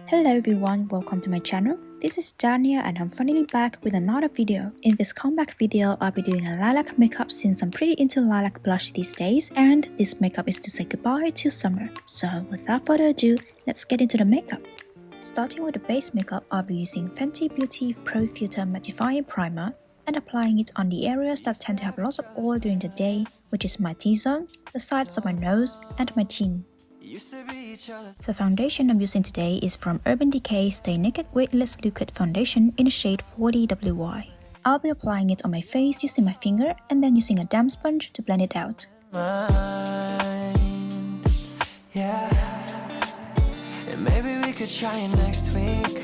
Hello everyone, welcome to my channel. This is Dania and I'm finally back with another video. In this comeback video, I'll be doing a lilac makeup since I'm pretty into lilac blush these days, and this makeup is to say goodbye to summer. So without further ado, let's get into the makeup. Starting with the base makeup, I'll be using Fenty Beauty Pro Filter Mattifying Primer and applying it on the areas that tend to have lots of oil during the day, which is my T-zone, the sides of my nose, and my chin. The foundation I'm using today is from Urban Decay Stay Naked Weightless Liquid Foundation in the shade 40WY. I'll be applying it on my face using my finger and then using a damp sponge to blend it out. Maybe we could try it next week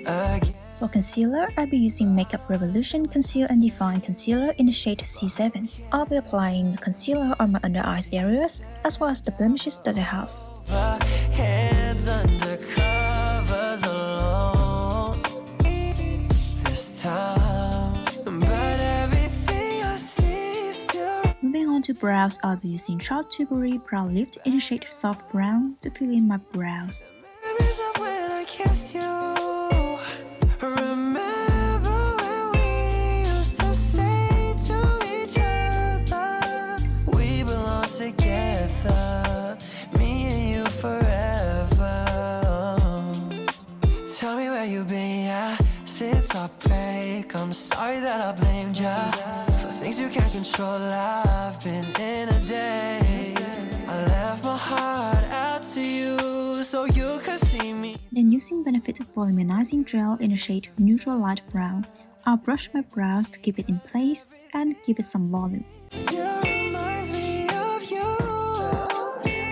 again. For concealer, I'll be using Makeup Revolution Conceal and Define Concealer in the shade C7. I'll be applying the concealer on my under eyes areas as well as the blemishes that I have. Hands under covers alone this time, but everything I see is still. Moving on to brows, I'll be using Charlotte Tilbury Brow Lift in the shade Soft Brown to fill in my brows. Memories of when I kissed you. Remember when we used to say to each other, we belong together, me and you forever. Tell me where you been, yeah, since our break. I'm sorry that I blamed ya for things you can't control. I've been in a daze. I left my heart out to you so you could see me. Then using Benefit Volumizing Gel in the shade Neutral Light Brown, I'll brush my brows to keep it in place and give it some volume. Still reminds me of you.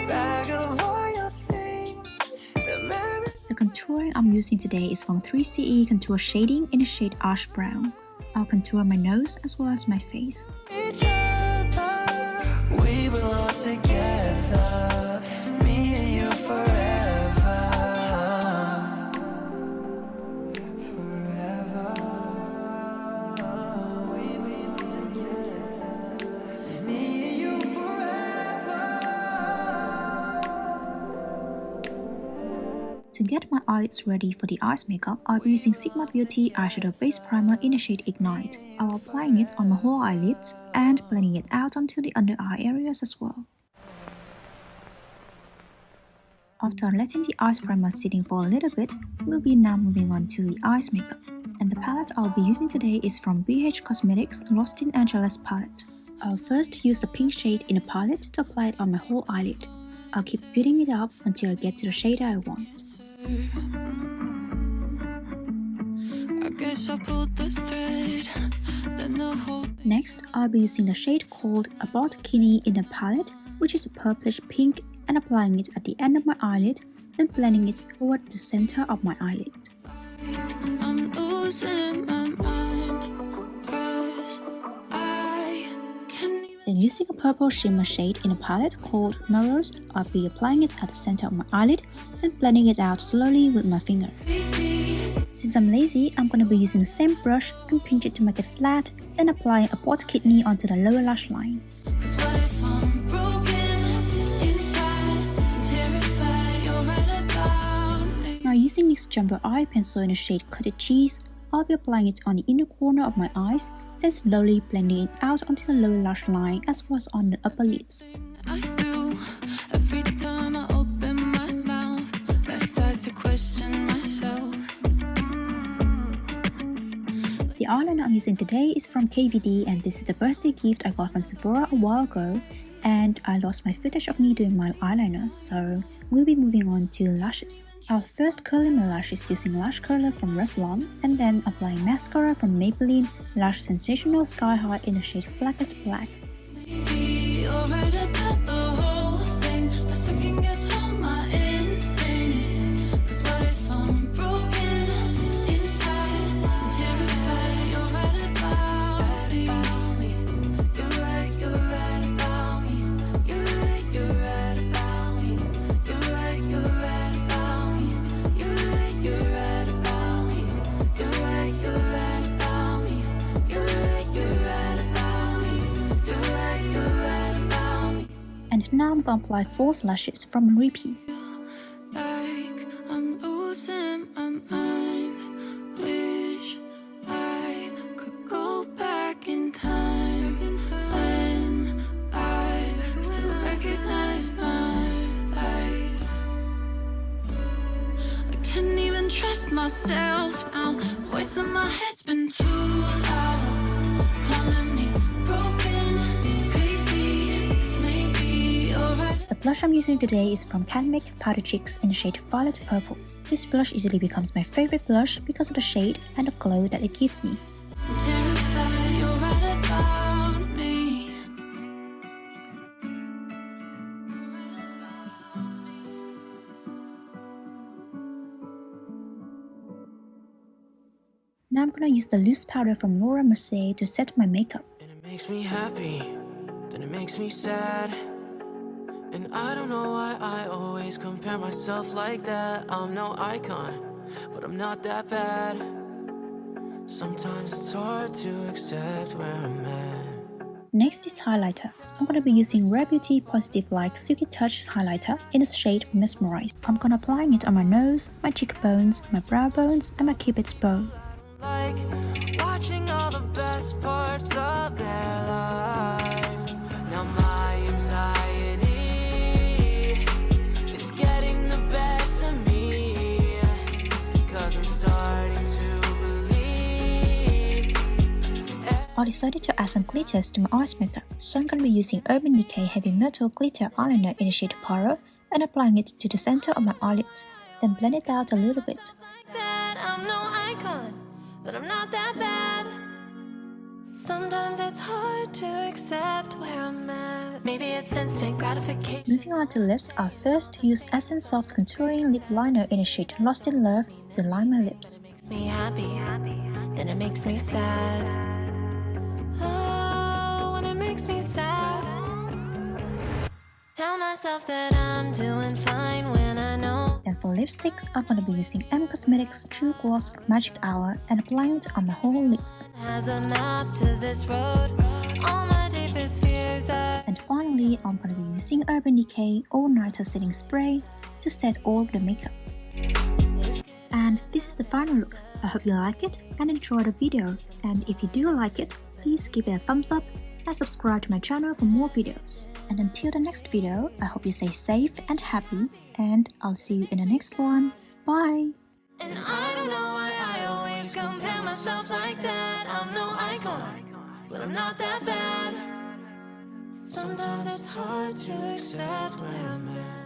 Bag of all your things, the memories. The contouring I'm using today is from 3CE Contour Shading in the shade Ash Brown. I'll contour my nose as well as my face. Each other, we belong together, me and you forever. We belong together, me and you forever. To get my eyelids ready for the eyes makeup, I'll be using Sigma Beauty Eyeshadow Base Primer in the shade Ignite. I'll be applying it on my whole eyelids and blending it out onto the under eye areas as well. After letting the eyes primer sitting for a little bit, we'll be now moving on to the eyes makeup. And the palette I'll be using today is from BH Cosmetics Lost in Angeles palette. I'll first use the pink shade in the palette to apply it on my whole eyelid. I'll keep building it up until I get to the shade I want. I guess I pulled the thread, then the whole. Next, I'll be using the shade called About Kidney in the palette, which is a purplish pink, and applying it at the end of my eyelid, then blending it toward the center of my eyelid. I'm losing my mind, 'cause I can't even. Then using a purple shimmer shade in a palette called Melrose, I'll be applying it at the center of my eyelid, then blending it out slowly with my finger. Since I'm lazy, I'm going to be using the same brush and pinch it to make it flat, then applying a pot kidney onto the lower lash line. 'Cause what if I'm broken inside? I'm terrified you're right about it. Now using NYX Jumbo Eye Pencil in the shade Cottage Cheese, I'll be applying it on the inner corner of my eyes, then slowly blending it out onto the lower lash line as well as on the upper lids. I do. Every time I open my mouth, I start to question myself. The eyeliner I'm using today is from KVD, and this is the birthday gift I got from Sephora a while ago, and I lost my footage of me doing my eyeliner, so we'll be moving on to lashes. I'll first curl in my lashes using Lash Curler from Revlon, and then applying mascara from Maybelline Lash Sensational Sky High in the shade Blackest Black. Maybe you're right about the whole thing. I second guess all my instincts. 'Cause what if I'm broken inside? I'm terrified you're right about me. You're right about me. You're right about me. You're right about me. You're right about me. You're right about me. You're right about me. You're right about me. And now I'm gonna apply false lashes from Ripi. Like I'm trust myself now. Voice in my head's been too loud, calling me broken, crazy. This may be alright. The blush I'm using today is from Chemist Powder Cheeks in the shade Violet Purple. This blush easily becomes my favorite blush because of the shade and the glow that it gives me. I'm terrified you're right about me. Now I'm gonna use the loose powder from Laura Mercier to set my makeup. And it makes me happy, then it makes me sad. And I don't know why I always compare myself like that. I'm no icon, but I'm not that bad. Sometimes it's hard to accept where I'm at. Next is highlighter. I'm gonna be using Rare Beauty Positive Like Silky Touch highlighter in the shade Mesmerized. I'm gonna applying it on my nose, my cheekbones, my brow bones, and my cupid's bow. Like watching all the best parts of their life. Now my anxiety is getting the best of me, 'cause I'm starting to believe. I decided to add some glitters to my eyes makeup, so I'm gonna be using Urban Decay Heavy Metal Glitter eyeliner in the shade Pyro and applying it to the center of my eyelids, then blend it out a little bit. That I'm no icon, but I'm not that bad. Sometimes it's hard to accept where I'm at. Maybe it's instant gratification. Moving on to lips, I'll first use Essence Soft Contouring Lipliner in the shade Lost in Love to line my lips. Makes me happy, then it makes me sad. Oh, when it makes me sad. Tell myself that I'm doing fine when I know. Then for lipsticks, I'm gonna be using M Cosmetics True Gloss Magic Hour and applying it on my whole lips. Has a map to this road. All my deepest fears are. And finally, I'm gonna be using Urban Decay All Nighter Setting Spray to set all of the makeup. And this is the final look. I hope you like it and enjoy the video. And if you do like it, please give it a thumbs up and subscribe to my channel for more videos. And until the next video, I hope you stay safe and happy, and I'll see you in the next one. Bye! And I don't know why I always compare myself like that. I'm no icon, but I'm not that bad. Sometimes it's hard to accept where I'm at.